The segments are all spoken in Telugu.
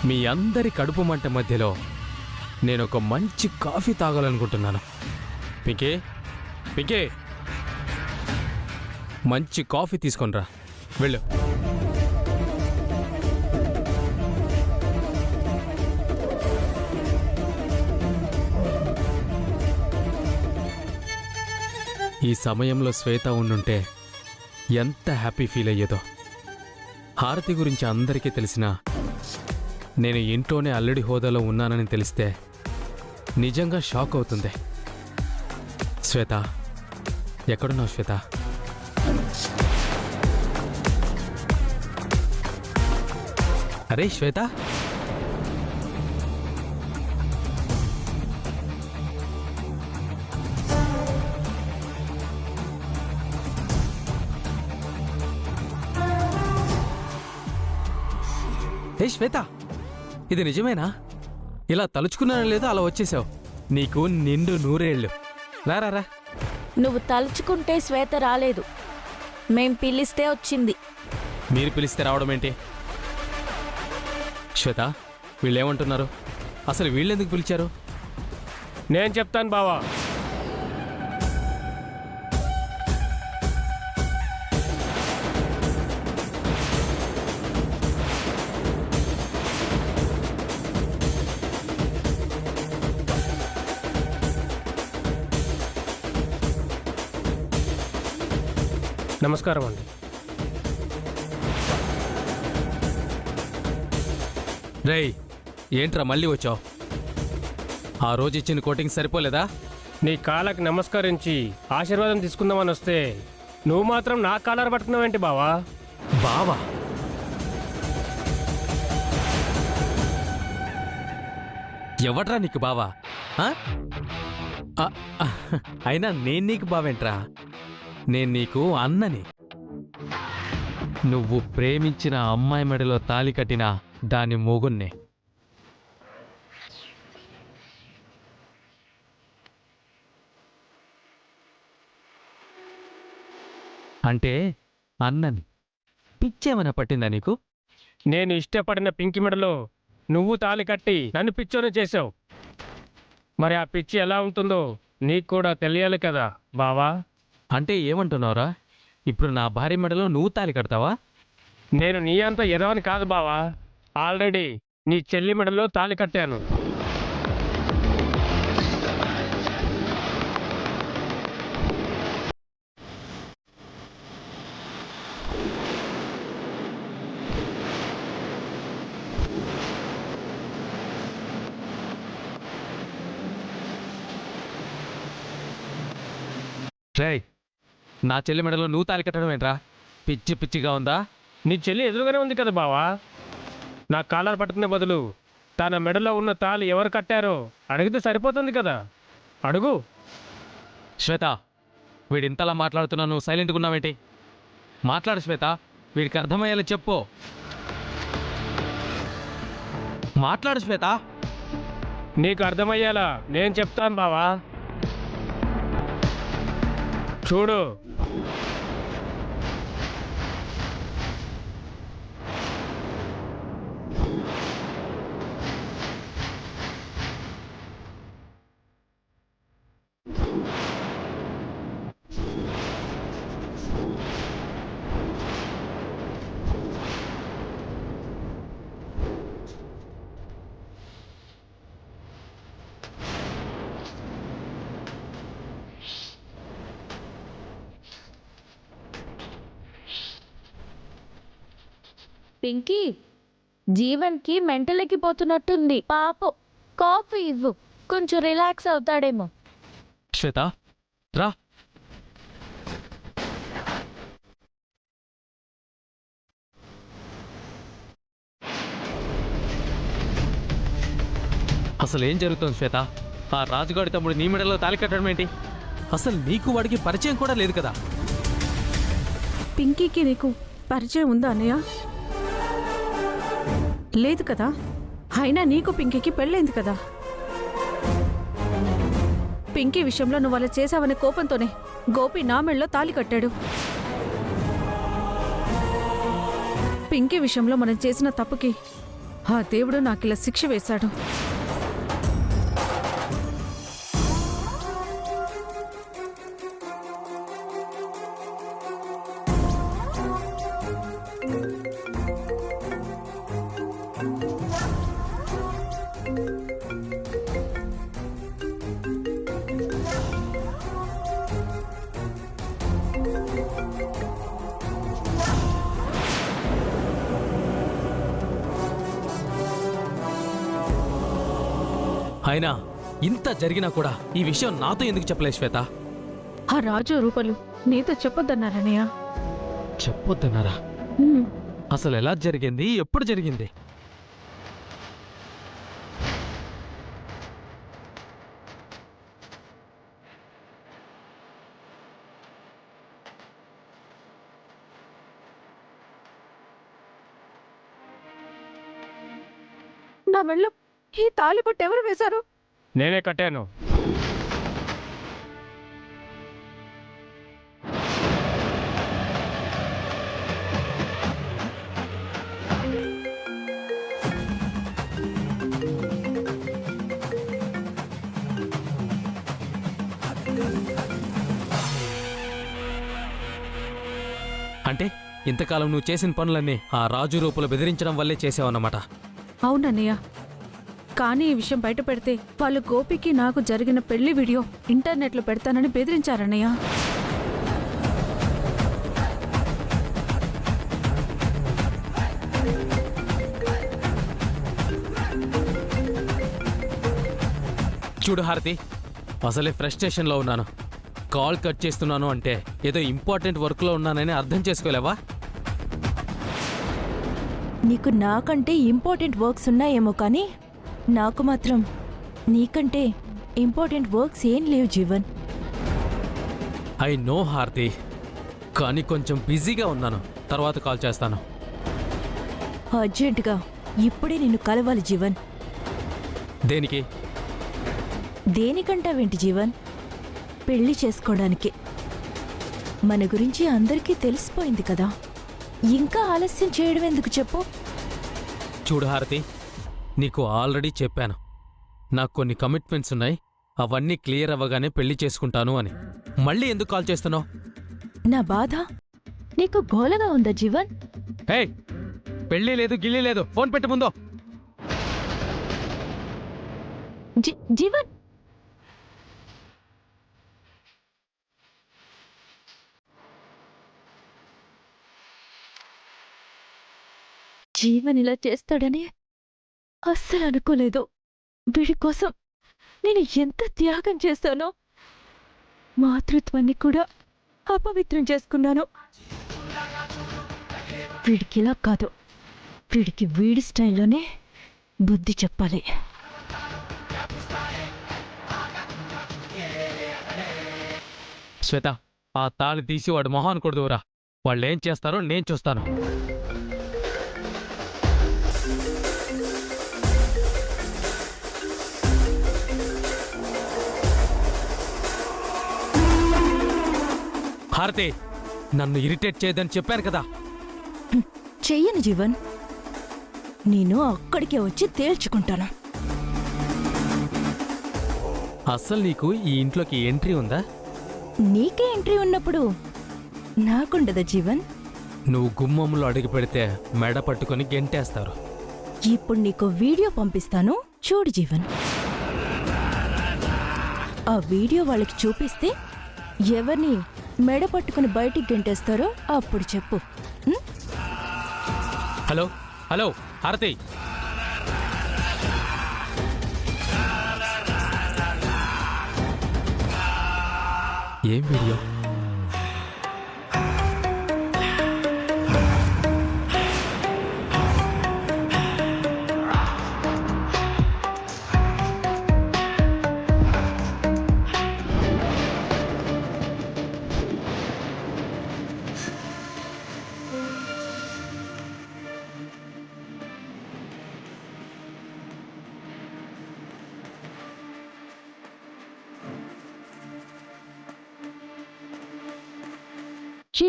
మీ అందరి కడుపు మంట మధ్యలో నేను ఒక మంచి కాఫీ తాగాలనుకుంటున్నాను. పింకీ, పింకీ, మంచి కాఫీ తీసుకొనిరా, వెళ్ళు. ఈ సమయంలో శ్వేత ఉండుంటే ఎంత హ్యాపీ ఫీల్ అయ్యేదో. హారతి గురించి అందరికీ తెలిసినా నేను ఇంట్లోనే అల్లుడి హోదాలో ఉన్నానని తెలిస్తే నిజంగా షాక్ అవుతుంది. శ్వేత, ఎక్కడున్నావు శ్వేత? అరే శ్వేత, హే శ్వేత, ఇది నిజమేనా? ఇలా తలుచుకున్నానో లేదో అలా వచ్చేసావు. నీకు నిండు నూరేళ్ళు. రారా. నువ్వు తలుచుకుంటే శ్వేత రాలేదు, మేం పిలిస్తే వచ్చింది. మీరు పిలిస్తే రావడం ఏంటి? శ్వేత, వీళ్ళేమంటున్నారు? అసలు వీళ్ళెందుకు పిలిచారు? నేను చెప్తాను బావా. నమస్కారం అండి. రేయ్, ఏంట్రా మళ్ళీ వచ్చావు? ఆ రోజు ఇచ్చిన కోటింగ్ సరిపోలేదా? నీ కాళ్ళకి నమస్కరించి ఆశీర్వాదం తీసుకుందామని వస్తే నువ్వు మాత్రం నా కాలర్ పట్టుకున్నావేంటి బావా? బావా? ఎవట్రా నీకు బావా? అయినా నేను నీకు బావేంట్రా? నేను నీకు అన్నని. నువ్వు ప్రేమించిన అమ్మాయి మెడలో తాళి కట్టిన దాని మొగుణ్ణి. అంటే అన్నని. పిచ్చేమైనా పట్టిందా నీకు? నేను ఇష్టపడిన పింకి మెడలో నువ్వు తాళి కట్టి నన్ను పిచ్చోని చేసావు. మరి ఆ పిచ్చి ఎలా ఉంటుందో నీకు కూడా తెలియాలి కదా బావా. అంటే ఏమంటున్నావురా? ఇప్పుడు నా భార్య మెడలో నువ్వు తాళి కడతావా? నేను నీ అంత ఎదవని కాదు బావా. ఆల్రెడీ నీ చెల్లి మెడలో తాళి కట్టాను. రేయ్, నా చెల్లి మెడలో నువ్వు తాళి కట్టడం ఏంట్రా? పిచ్చి పిచ్చిగా ఉందా? నీ చెల్లి ఎదురుగానే ఉంది కదా బావా. నా కాలర్ పట్టుకునే బదులు తన మెడలో ఉన్న తాళి ఎవరు కట్టారో అడిగితే సరిపోతుంది కదా. అడుగు. శ్వేత, వీడింతలా మాట్లాడుతున్నా నువ్వు సైలెంట్గా ఉన్నావేంటి? మాట్లాడు శ్వేత, వీడికి అర్థమయ్యేలా చెప్పు. మాట్లాడు శ్వేత. నీకు అర్థమయ్యేలా నేను చెప్తాను బావా. చూడు, పింకీ, జీవన్కి మెంటల్ ఎక్కిపోతున్నట్టుంది. పాపం, కాఫీ ఇవ్వు, కొంచెం రిలాక్స్ అవుతాడేమో. శ్వేత, రా. అసలు ఏం జరుగుతుంది శ్వేత? ఆ రాజుగాడి తమ్ముడు నీ మెడలో తాళి కట్టడం ఏంటి? అసలు నీకు వాడికి పరిచయం కూడా లేదు కదా? పింకీకి నీకు పరిచయం ఉందా అన్నయ్య? లేదు కదా. అయినా నీకు పింకీకి పెళ్ళైంది కదా. పింకీ విషయంలో నువ్వు అలా చేశావనే కోపంతోనే గోపి నా మెళ్ళలో తాళి కట్టాడు. పింకీ విషయంలో మనం చేసిన తప్పుకి ఆ దేవుడు నాకిలా శిక్ష వేశాడు. అయినా ఇంత జరిగినా కూడా ఈ విషయం నాతో ఎందుకు చెప్పలేదు శ్వేత? ఆ రాజు రూపలు నీతో చెప్పొద్దన్నారన్నయ్య. చెప్పొద్దన్నారా? అసలు ఎలా జరిగింది, ఎప్పుడు జరిగింది? నా మెళ్ళో ఈ తాళిబొట్టు ఎవరు వేశారు? నేనే కట్టాను. అంటే ఇంతకాలం నువ్వు చేసిన పనులన్నీ ఆ రాజు రూపులు బెదిరించడం వల్లే చేసావన్నమాట. అవునన్నయ్య, కానీ ఈ విషయం బయట పెడితే వాళ్ళు గోపికి నాకు జరిగిన పెళ్లి వీడియో ఇంటర్నెట్లో పెడతానని బెదిరించారన్నయ్య. చూడు హారతి, అసలే ఫ్రస్ట్రేషన్లో ఉన్నాను. కాల్ కట్ చేస్తున్నాను అంటే ఏదో ఇంపార్టెంట్ వర్క్లో ఉన్నానని అర్థం చేసుకోలేవా? నీకు నాకంటే ఇంపార్టెంట్ వర్క్స్ ఉన్నాయేమో కానీ నాకు మాత్రం నీకంటే ఇంపార్టెంట్ వర్క్స్ ఏం లేవు జీవన్. ఐ నో హారతి, కానీ కొంచెం బిజీగా ఉన్నాను. తర్వాత కాల్ చేస్తాను. అర్జెంటుగా ఇప్పుడే నిన్ను కలవాలి జీవన్. దేనికి? దేనికంటావేంటి జీవన్? పెళ్లి చేసుకోవడానికి. మన గురించి అందరికీ తెలిసిపోయింది కదా, ఇంకా ఆలస్యం చేయడం ఎందుకు చెప్పు? చూడు హారతి, నీకు ఆల్రెడీ చెప్పాను, నాకు కొన్ని కమిట్మెంట్స్ ఉన్నాయి, అవన్నీ క్లియర్ అవ్వగానే పెళ్లి చేసుకుంటాను అని. మళ్ళీ ఎందుకు కాల్ చేస్తున్నావు? నా బాధ నీకు గోలగా ఉందా జీవన్? హే, పెళ్లి లేదు గిల్లి లేదు, ఫోన్ పెట్టు ముందు. జీవన్, జీవన్ ఇలా చేస్తాడని అస్సలు అనుకోలేదు. వీడి కోసం నేను ఎంత త్యాగం చేశానో, మాతృత్వాన్ని కూడా అపవిత్రం చేసుకున్నాను. వీడికి ఇలా కాదు, వీడికి వీడి స్టైల్లోనే బుద్ధి చెప్పాలి. శ్వేత, ఆ తాళి తీసి వాడు మొహాన్ని కొడుదువురా. వాళ్ళేం చేస్తారో నేను చూస్తాను. హారతి, నన్ను ఇరిటేట్ చేయదని చెప్పాను కదా. చెయ్యను జీవన్, నేను అక్కడికే వచ్చి తేల్చుకుంటాను. అస్సలు నీకు ఈ ఇంట్లోకి ఎంట్రీ ఉందా? నీకే ఎంట్రీ ఉన్నప్పుడు నాకుండదా జీవన్? నువ్వు గుమ్మంలో అడుగు పెడితే మెడ పట్టుకొని గెంటేస్తారు. ఇప్పుడు నీకు వీడియో పంపిస్తాను, చూడు జీవన్. ఆ వీడియో వాళ్ళకి చూపిస్తే ఎవరిని మెడ పట్టుకుని బయటికి గెంటేస్తారో అప్పుడు చెప్పు. హలో హలో హారతి, ఏం వీడియో?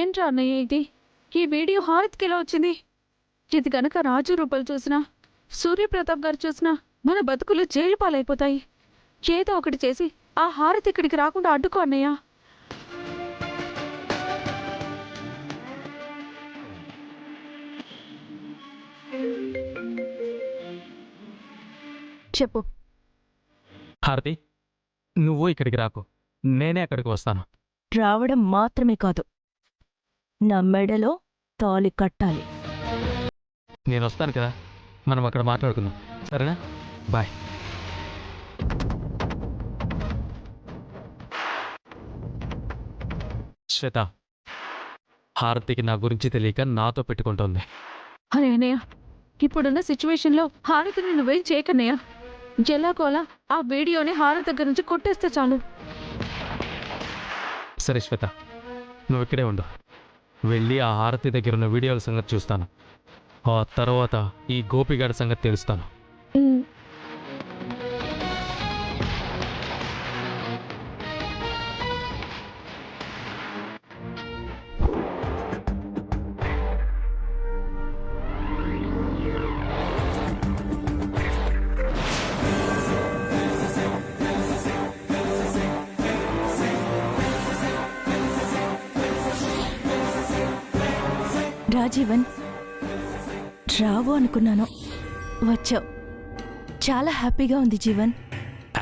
ఏంట్రా అన్నయ్య ఇది? ఈ వీడియో హారత్కి ఎలా వచ్చింది? ఇది గనక రాజు రూపాలు చూసినా సూర్యప్రతాప్ గారు చూసినా మన బతుకులు జైలు పాలైపోతాయి. ఏదో ఒకటి చేసి ఆ హారతి ఇక్కడికి రాకుండా అడ్డుకో అన్నయ్య. చెప్పు. హారతి, నువ్వు ఇక్కడికి రాకు, నేనే అక్కడికి వస్తాను. రావడం మాత్రమే కాదు, నా మెడలో తాళి కట్టాలి. నేను వస్తాను కదా, మనం అక్కడ మాట్లాడుకుందాం, సరేనా? బాయ్. శ్వేత, హారతికి నా గురించి తెలియక నాతో పెట్టుకుంటోంది. అరే అన్నయ్య, ఇప్పుడున్న సిచ్యువేషన్లో హారతిని నువ్వేం చేయకన్నయ్య. ఎలాగోలా ఆ వీడియోని హారతి దగ్గర నుంచి కొట్టేస్తే చాలు. సరే శ్వేత, నువ్వు ఇక్కడే ఉండు. వెళ్ళి ఆ హారతి దగ్గర ఉన్న వీడియోల సంగతి చూస్తాను. ఆ తర్వాత ఈ గోపిగాడి సంగతి తెలుస్తాను. రాజీవన్, రావు అనుకున్నాను, వచ్చావు. చాలా హ్యాపీగా ఉంది జీవన్.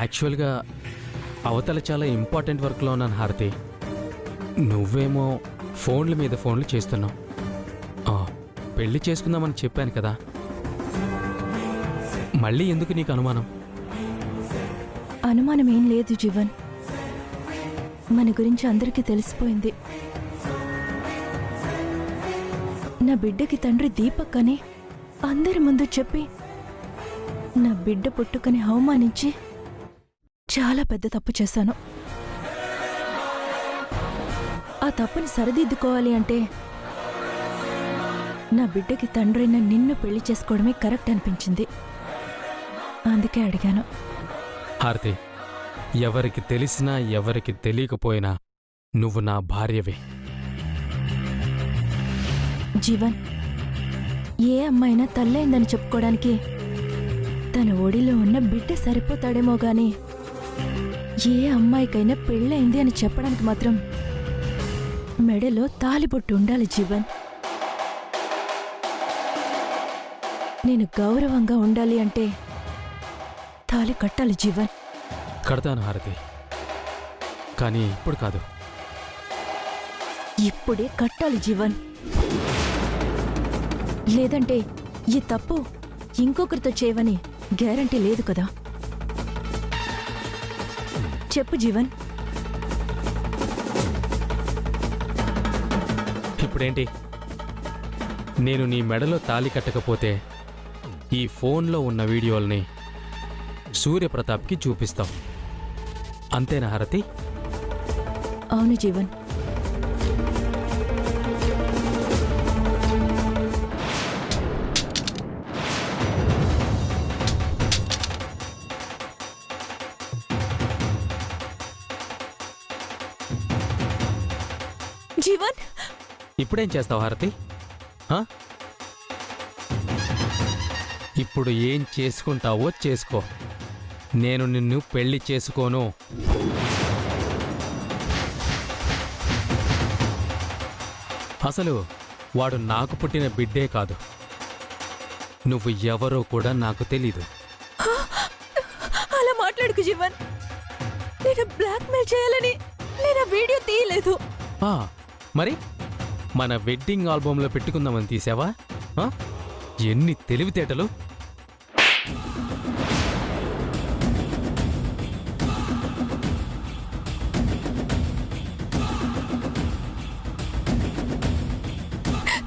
యాక్చువల్గా అవతల చాలా ఇంపార్టెంట్ వర్క్లో ఉన్నాను హారతి. నువ్వేమో ఫోన్ల మీద ఫోన్లు చేస్తున్నావు. పెళ్లి చేసుకుందామని చెప్పాను కదా, మళ్ళీ ఎందుకు నీకు అనుమానం? అనుమానం ఏం లేదు జీవన్, మన గురించి అందరికీ తెలిసిపోయింది. నా బిడ్డకి తండ్రి దీపక్ అని అందరి ముందు చెప్పి నా బిడ్డ పుట్టుకని అవమానించి చాలా పెద్ద తప్పు చేశాను. ఆ తప్పుని సరిదిద్దుకోవాలి అంటే నా బిడ్డకి తండ్రైన నిన్ను పెళ్లి చేసుకోవడమే కరెక్ట్ అనిపించింది. అందుకే అడిగాను. హారతి, ఎవరికి తెలిసినా ఎవరికి తెలియకపోయినా నువ్వు నా భార్యవే. జీవన్, ఏ అమ్మాయినా తల్లైందని చెప్పుకోవడానికి తన ఒడిలో ఉన్న బిడ్డ సరిపోతాడేమో గాని ఏ అమ్మాయికైనా పెళ్ళైంది అని చెప్పడానికి మాత్రం మెడలో తాలిబొట్టు ఉండాలి జీవన్. నేను గౌరవంగా ఉండాలి అంటే తాలి కట్టాలి జీవన్. కడతాను హారతి, కానీ ఇప్పుడు కాదు. ఇప్పుడే కట్టాలి జీవన్. లేదంటే ఈ తప్పు ఇంకొకరితో చేయవని గ్యారంటీ లేదు కదా. చెప్పు జీవన్. ఇప్పుడేంటి? నేను నీ మెడలో తాళి కట్టకపోతే ఈ ఫోన్లో ఉన్న వీడియోల్ని సూర్యప్రతాప్కి చూపిస్తావు, అంతేనా హారతి? అవును జీవన్. జీవన్, ఇప్పుడేం చేస్తావు హారతి? ఇప్పుడు ఏం చేసుకుంటావో చేసుకో, నేను నిన్ను పెళ్లి చేసుకోను. అసలు వాడు నాకు పుట్టిన బిడ్డే కాదు, నువ్వు ఎవరో కూడా నాకు తెలీదు. అలా మాట్లాడుకు జీవన్. నేను బ్లాక్మెయిల్ చేయాలని నేను వీడియో తీయలేదు. మరి మన వెడ్డింగ్ ఆల్బంలో పెట్టుకుందామని తీసావా? ఎన్ని తెలివితేటలు!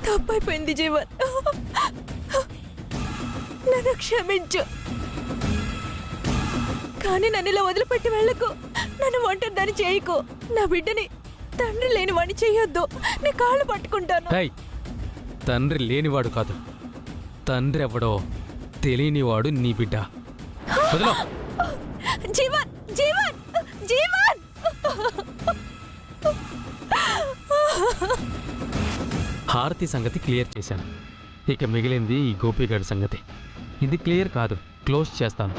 తప్పైపోయింది జీవన్, నన్ను క్షమించు. కానీ నన్ను ఇలా వదిలిపెట్టి వెళ్ళకు. నన్ను ఒంటరిదాన్ని చేయకు. నా బిడ్డని తండ్రి లేని వాడిని చెయ్యొద్దు. నీ కాళ్ళు పట్టుకుంటాను. తండ్రి లేనివాడు కాదు, తండ్రి ఎవడో తెలియనివాడు నీ బిడ్డ. వదిలో. జీవన్, జీవన్, జీవన్. హారతి సంగతి క్లియర్ చేశాను, ఇక మిగిలింది ఈ గోపిగాడి సంగతి. ఇది క్లియర్ కాదు, క్లోజ్ చేస్తాను.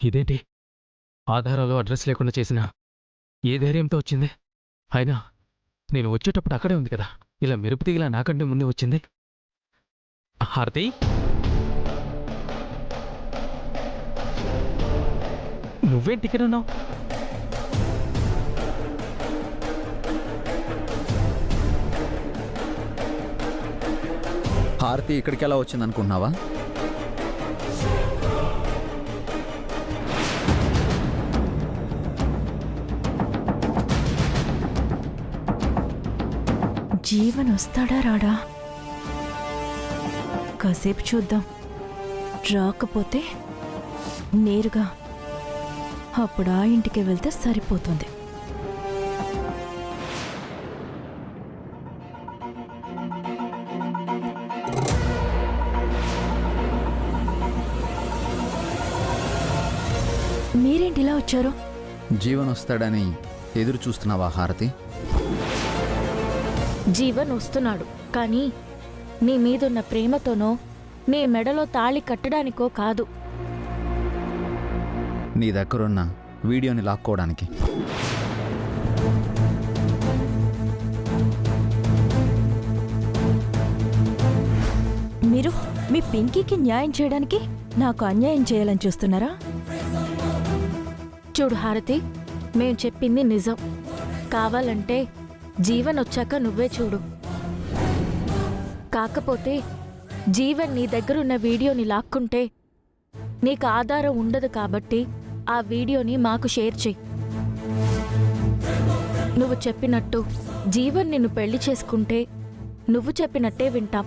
ఇదేంటి, ఆధారాలు అడ్రస్ లేకుండా చేసిన ఏ ధైర్యంతో వచ్చింది? అయినా నేను వచ్చేటప్పుడు అక్కడే ఉంది కదా, ఇలా మెరుపు తీగలా నాకంటే ముందే వచ్చింది. హారతి, నువ్వేంటి ఇక్కడ ఉన్నావు? హారతి ఇక్కడికి ఎలా వచ్చింది అనుకుంటున్నావా? జీవన్ వస్తాడా రాడా? కాసేపు చూద్దాం. రాకపోతే నేరుగా అప్పుడు ఆ ఇంటికి వెళ్తే సరిపోతుంది. మీరేంటి ఇలా వచ్చారు? జీవన్ వస్తాడని ఎదురు చూస్తున్నావా హారతి? జీవన్ వస్తున్నాడు, కానీ నీ మీదున్న ప్రేమతోనో నీ మెడలో తాళి కట్టడానికో కాదు. నీ దగ్గరున్న వీడియోని లాక్కోవడానికి. మీరు మీ పింకీకి న్యాయం చేయడానికి నాకు అన్యాయం చేయాలని చూస్తున్నారా? చూడు హారతి, మేం చెప్పింది నిజం. కావాలంటే జీవన్ వచ్చాక నువ్వే చూడు. కాకపోతే జీవన్ నీ దగ్గరున్న వీడియోని లాక్కుంటే నీకు ఆధారం ఉండదు, కాబట్టి ఆ వీడియోని మాకు షేర్ చెయ్యి. నువ్వు చెప్పినట్టు జీవన్ నిన్ను పెళ్లి చేసుకుంటే నువ్వు చెప్పినట్టే వింటాం.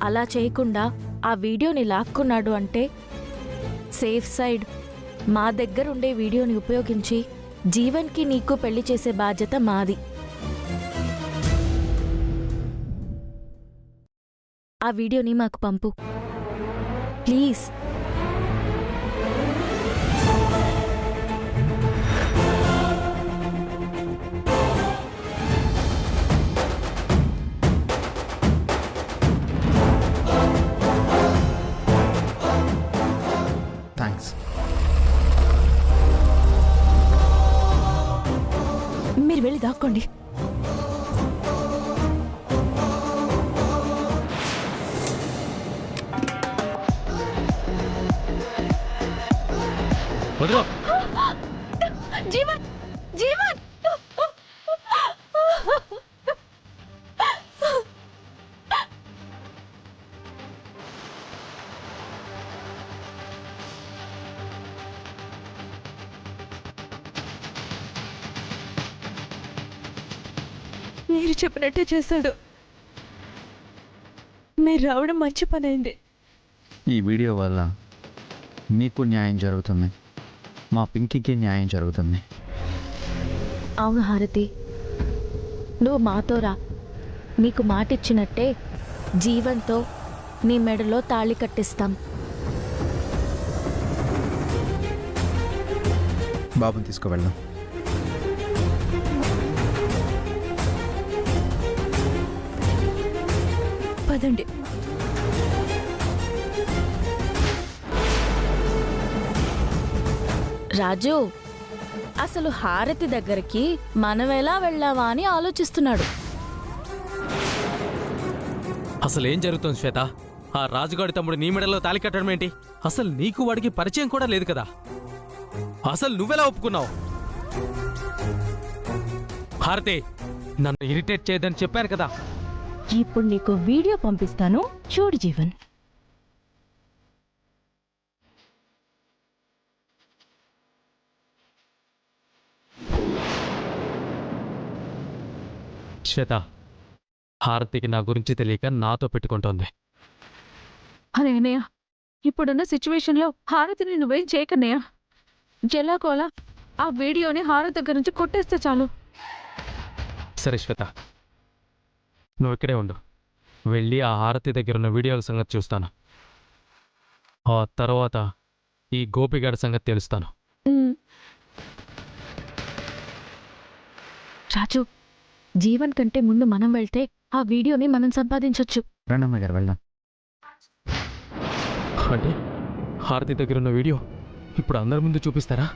అలా చేయకుండా ఆ వీడియోని లాక్కున్నాడు అంటే సేఫ్ సైడ్ మా దగ్గరుండే వీడియోని ఉపయోగించి జీవన్కి నీకు పెళ్లి చేసే బాధ్యత మాది. ఆ వీడియోని మాకు పంపు ప్లీజ్. థ్యాంక్స్. మీరు వెళ్ళి దాక్కోండి. వదిలో. జీవన్, జీవన్! మీరు చెప్పినట్టే చేశాడు. మీరు రావడం మంచి పని అయింది. ఈ వీడియో వల్ల నీకు న్యాయం జరుగుతుంది, మా పింకీకి న్యాయం జరుగుతుంది. అవును హారతి, నువ్వు మాతో రా. నీకు మాటిచ్చినట్టే జీవన్తో నీ మెడలో తాళి కట్టిస్తాం. బాబుని తీసుకువెళ్దాం. పదండి. రాజు అసలు హారతి దగ్గరికి మనం ఎలా వెళ్ళావా అని ఆలోచిస్తున్నాడు. అసలు ఏం జరుగుతుంది శ్వేత? ఆ రాజుగాడి తమ్ముడు నీ మెడలో తాళి కట్టడం ఏంటి? అసలు నీకు వాడికి పరిచయం కూడా లేదు కదా. అసలు నువ్వెలా ఒప్పుకున్నావు? హారతి, నన్ను ఇరిటేట్ చేయదని చెప్పాను కదా. ఇప్పుడు నీకు వీడియో పంపిస్తాను, చూడు జీవన్. శ్వేత, హారతికి నా గురించి తెలియక నాతో పెట్టుకుంటోంది. అరే అన్నయ్య, ఇప్పుడున్న సిచ్యువేషన్లో హారతిని నువ్వేం చేయకన్నయ్య. ఎలాగోలా ఆ వీడియోని హారతి దగ్గర నుంచి కొట్టేస్తే చాలు. సరే శ్వేత, నువ్వు ఇక్కడే ఉండు. వెళ్ళి ఆ హారతి దగ్గర ఉన్న వీడియోల సంగతి చూస్తాను. ఆ తర్వాత ఈ గోపిగాడి సంగతి తెలుస్తాను. రాజు, జీవన్ కంటే ముందు మనం వెళ్తే ఆ వీడియోని మనం సంపాదించొచ్చు. రండి అమ్మాయి గారు వెళ్దాం. అంటే హారతి దగ్గర ఉన్న వీడియో ఇప్పుడు అందరి ముందు చూపిస్తారా?